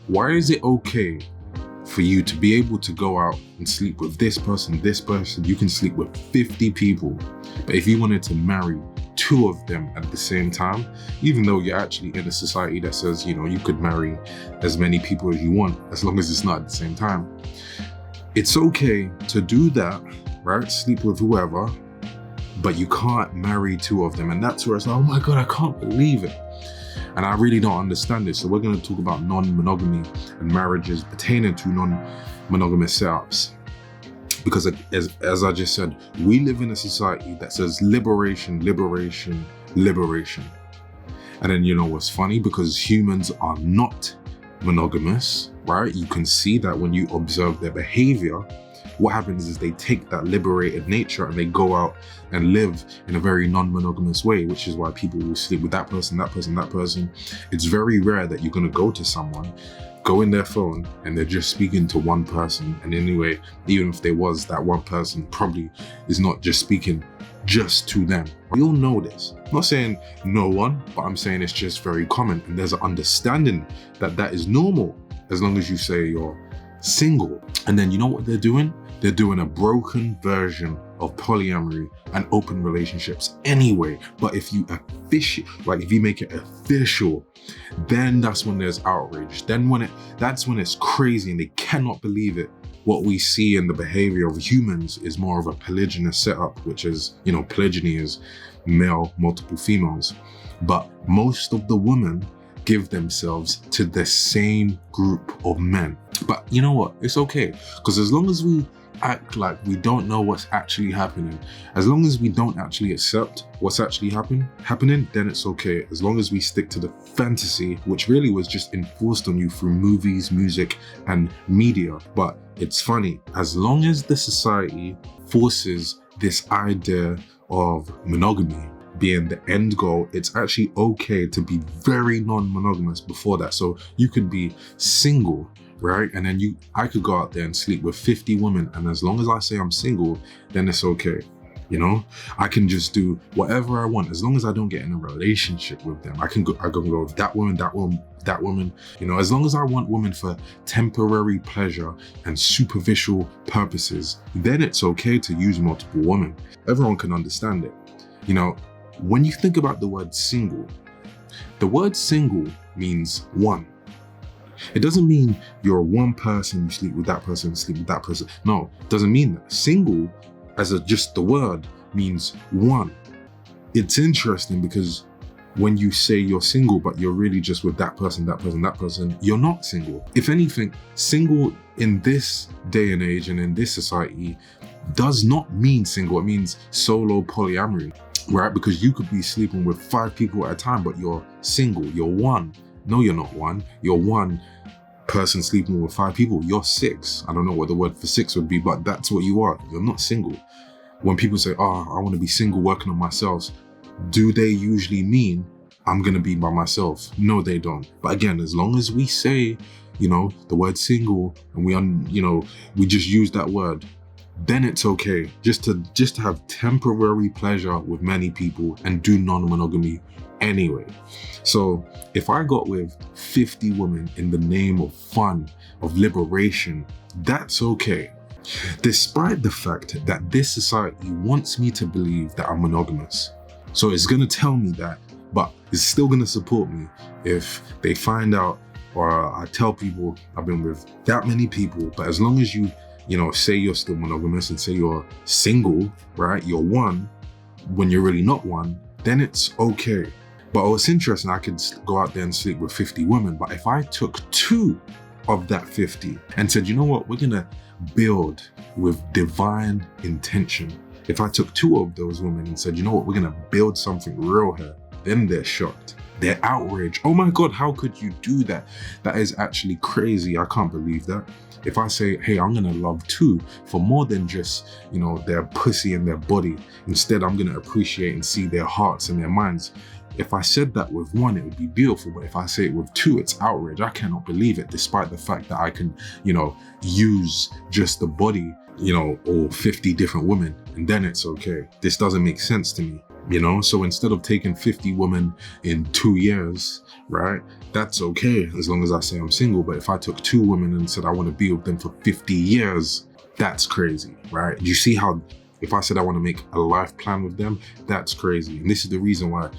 Why is it okay for you to be able to go out and sleep with this person, you can sleep with 50 people. But if you wanted to marry 2 of them at the same time, even though you're actually in a society that says, you could marry as many people as you want, as long as it's not at the same time. It's okay to do that, right? Sleep with whoever, but you can't marry 2 of them. And that's where it's like, oh my God, I can't believe it. And I really don't understand this. So we're going to talk about non-monogamy and marriages pertaining to non-monogamous setups. Because as I just said, we live in a society that says liberation, liberation, liberation. And then what's funny, because humans are not monogamous, right? You can see that when you observe their behavior. What happens is they take that liberated nature and they go out and live in a very non-monogamous way, which is why people will sleep with that person, that person, that person. It's very rare that you're going to go to someone, go in their phone, and they're just speaking to one person. And anyway, even if there was, that one person probably is not just speaking just to them. We all know this. I'm not saying no one, but I'm saying it's just very common. And there's an understanding that is normal as long as you say you're single. And then you know what they're doing? They're doing a broken version of polyamory and open relationships anyway. But if you if you make it official, then that's when there's outrage. That's when it's crazy and they cannot believe it. What we see in the behavior of humans is more of a polygynous setup, which is, polygyny is male, multiple females. But most of the women give themselves to the same group of men. But you know what? It's okay. Because as long as we act like we don't know what's actually happening, as long as we don't actually accept what's actually happening, then it's okay. As long as we stick to the fantasy, which really was just enforced on you through movies, music, and media. But it's funny, as long as the society forces this idea of monogamy being the end goal, it's actually okay to be very non-monogamous before that. So you could be single, right? And then I could go out there and sleep with 50 women, and as long as I say I'm single, then it's okay. I can just do whatever I want as long as I don't get in a relationship with them. I can go with that woman, that woman. As long as I want women for temporary pleasure and superficial purposes, then it's okay to use multiple women. Everyone can understand it. When you think about the word single means one. It doesn't mean you're one person, you sleep with that person, sleep with that person. No, it doesn't mean that. Single, as just the word, means one. It's interesting because when you say you're single, but you're really just with that person, that person, that person, you're not single. If anything, single in this day and age and in this society does not mean single. It means solo polyamory, right? Because you could be sleeping with 5 people at a time, but you're single, you're one. No, you're not one. You're one person sleeping with 5 people. You're 6. I don't know what the word for 6 would be, but that's what you are. You're not single. When people say, I want to be single, working on myself, do they usually mean I'm going to be by myself? No, they don't. But again, as long as we say, the word single, and we just use that word, then it's okay just to have temporary pleasure with many people and do non-monogamy anyway. So if I got with 50 women in the name of fun, of liberation, that's okay. Despite the fact that this society wants me to believe that I'm monogamous. So it's going to tell me that, but it's still going to support me if they find out, or I tell people I've been with that many people, but as long as you say you're still monogamous and say you're single, right? You're one when you're really not one, then it's okay. But it's interesting, I could go out there and sleep with 50 women, but if I took 2 of that 50 and said, you know what, we're gonna build with divine intention. If I took 2 of those women and said, you know what, we're gonna build something real here, then they're shocked. They're outraged. Oh my God, how could you do that? That is actually crazy. I can't believe that. If I say, hey, I'm gonna love 2 for more than just, their pussy and their body. Instead, I'm gonna appreciate and see their hearts and their minds. If I said that with 1, it would be beautiful. But if I say it with 2, it's outrage. I cannot believe it, despite the fact that I can, use just the body, or 50 different women, and then it's okay. This doesn't make sense to me. You know, so instead of taking 50 women in 2 years, right, that's okay as long as I say I'm single. But if I took 2 women and said I want to be with them for 50 years, that's crazy, right? You see how if I said I want to make a life plan with them, that's crazy. And this is the reason why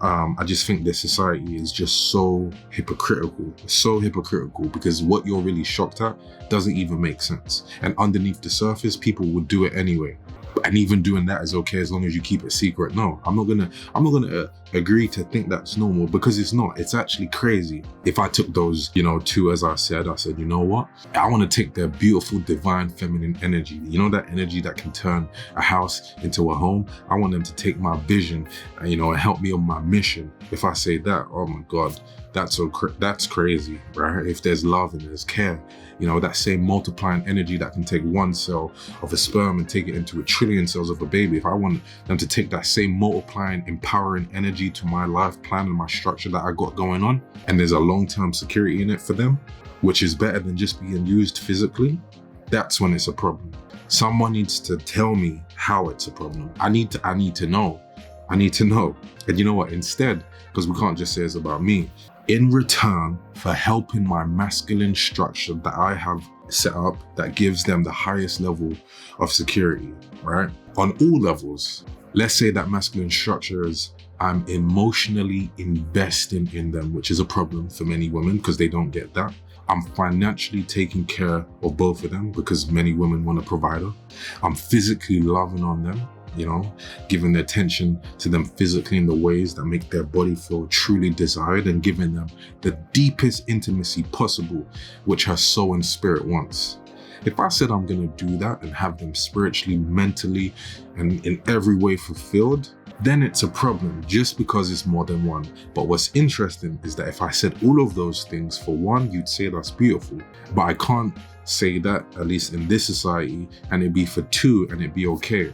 I just think this society is just so hypocritical. So hypocritical, because what you're really shocked at doesn't even make sense. And underneath the surface, people would do it anyway. And even doing that is okay as long as you keep it secret. No, I'm not gonna agree to think that's normal, because it's not. It's actually crazy. If I took those, 2, as I said, you know what? I want to take their beautiful, divine, feminine energy. You know, that energy that can turn a house into a home. I want them to take my vision, and help me on my mission. If I say that, oh my God, that's crazy, right? If there's love and there's care, that same multiplying energy that can take 1 cell of a sperm and take it into 1 trillion cells of a baby. If I want them to take that same multiplying, empowering energy to my life plan and my structure that I got going on, and there's a long-term security in it for them, which is better than just being used physically, that's when it's a problem. Someone needs to tell me how it's a problem. I need to know. And you know what? Instead, because we can't just say it's about me, in return for helping my masculine structure that I have set up that gives them the highest level of security, right? On all levels. Let's say that masculine structure is I'm emotionally investing in them, which is a problem for many women because they don't get that. I'm financially taking care of both of them because many women want a provider. I'm physically loving on them, giving attention to them physically in the ways that make their body feel truly desired, and giving them the deepest intimacy possible, which her soul and spirit wants. If I said I'm gonna do that and have them spiritually, mentally, and in every way fulfilled, then it's a problem just because it's more than one. But what's interesting is that if I said all of those things for one, you'd say that's beautiful. But I can't say that, at least in this society, and it'd be for 2 and it'd be okay.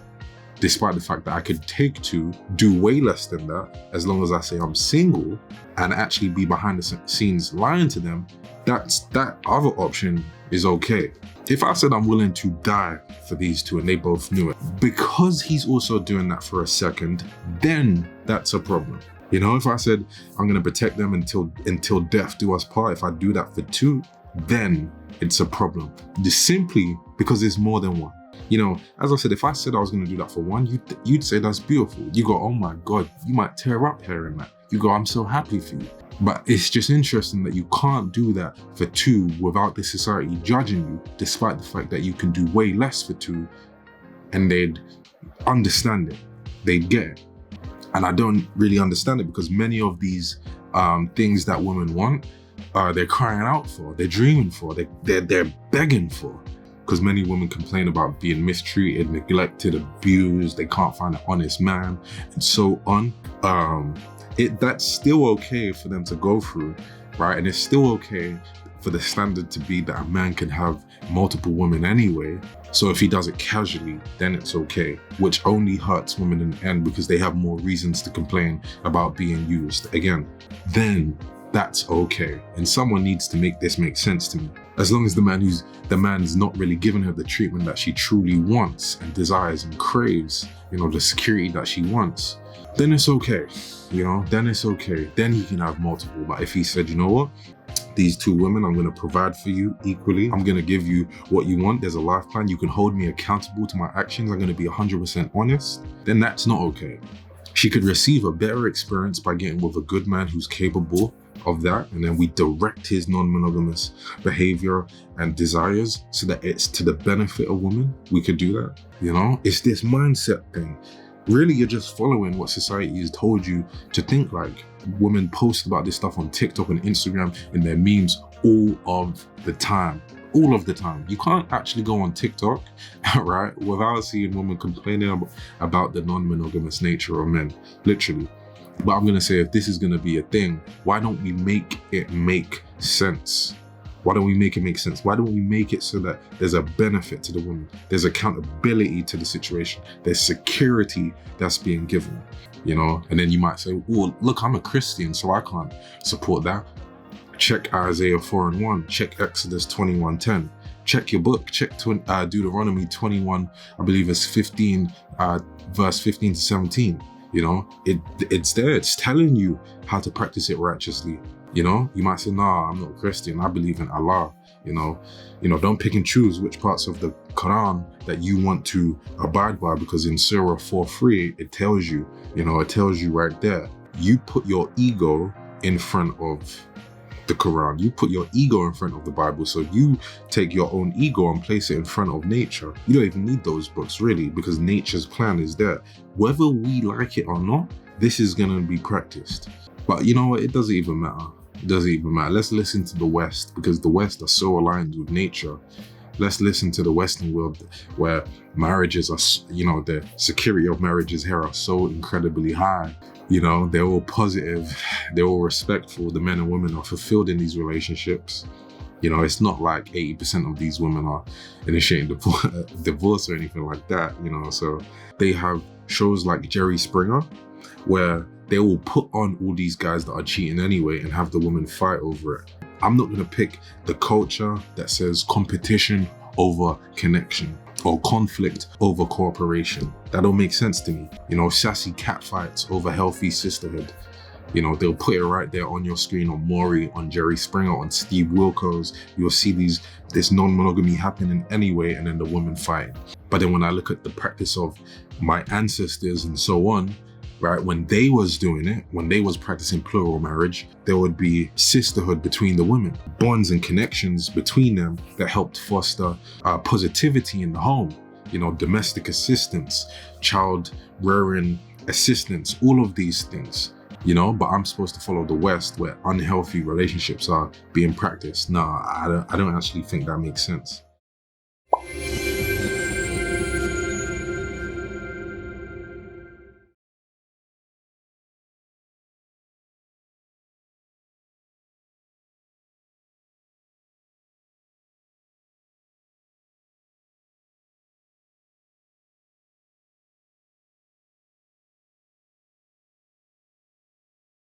Despite the fact that I could take 2, do way less than that, as long as I say I'm single and actually be behind the scenes lying to them, that other option is okay. If I said I'm willing to die for these 2 and they both knew it, because he's also doing that for a second, then that's a problem. If I said I'm gonna protect them until death do us part, if I do that for 2, then it's a problem. Just simply because there's more than one. As I said, if I said I was going to do that for 1, you'd say that's beautiful. You go, oh my God, you might tear up hearing that. You go, I'm so happy for you. But it's just interesting that you can't do that for 2 without the society judging you, despite the fact that you can do way less for 2 and they'd understand it. They'd get it. And I don't really understand it because many of these things that women want, they're crying out for, they're dreaming for, they're begging for. Because many women complain about being mistreated, neglected, abused, they can't find an honest man, and so on. That's still okay for them to go through, right? And it's still okay for the standard to be that a man can have multiple women anyway. So if he does it casually, then it's okay, which only hurts women in the end because they have more reasons to complain about being used. Again, then that's okay. And someone needs to make this make sense to me. As long as the man's not really giving her the treatment that she truly wants and desires and craves, the security that she wants, then it's okay. Then it's okay. Then he can have multiple. But if he said, you know what? These 2 women, I'm going to provide for you equally. I'm going to give you what you want. There's a life plan. You can hold me accountable to my actions. I'm going to be 100% honest. Then that's not okay. She could receive a better experience by getting with a good man who's capable of that, and then we direct his non-monogamous behavior and desires so that it's to the benefit of women. We could do that. It's this mindset thing. Really, you're just following what society has told you to think like. Women post about this stuff on TikTok and Instagram in their memes all of the time. All of the time. You can't actually go on TikTok, right, without seeing women complaining about the non-monogamous nature of men, literally. But I'm going to say, if this is going to be a thing, why don't we make it make sense? Why don't we make it make sense? Why don't we make it so that there's a benefit to the woman? There's accountability to the situation. There's security that's being given, And then you might say, well, look, I'm a Christian, so I can't support that. Check Isaiah 4:1. Check Exodus 21:10. Check your book. Check Deuteronomy 21, I believe it's 15, verse 15 to 17. You know, it's there. It's telling you how to practice it righteously. You know, you might say, nah, I'm not a Christian. I believe in Allah. You know, don't pick and choose which parts of the Quran that you want to abide by, because in Surah 4:3, it tells you, it tells you right there, you put your ego in front of the Quran. You put your ego in front of the Bible. So you take your own ego and place it in front of nature. You don't even need those books really, because nature's plan is there. Whether we like it or not, this is going to be practiced. But you know what? It doesn't even matter. It doesn't even matter. Let's listen to the West, because the West are so aligned with nature. Let's listen to the Western world, where marriages are, the security of marriages here are so incredibly high. They're all positive, they're all respectful. The men and women are fulfilled in these relationships. It's not like 80% of these women are initiating divorce or anything like that. So they have shows like Jerry Springer, where they will put on all these guys that are cheating anyway and have the women fight over it. I'm not going to pick the culture that says competition over connection or conflict over cooperation. That don't make sense to me. Sassy cat fights over healthy sisterhood. They'll put it right there on your screen, on Maury, on Jerry Springer, on Steve Wilkos. You'll see this non-monogamy happening anyway, and then the women fighting. But then when I look at the practice of my ancestors and so on, right, when they was doing it, when they was practicing plural marriage, there would be sisterhood between the women, bonds and connections between them that helped foster positivity in the home. Domestic assistance, child rearing assistance, all of these things. But I'm supposed to follow the West, where unhealthy relationships are being practiced. Nah, I don't actually think that makes sense.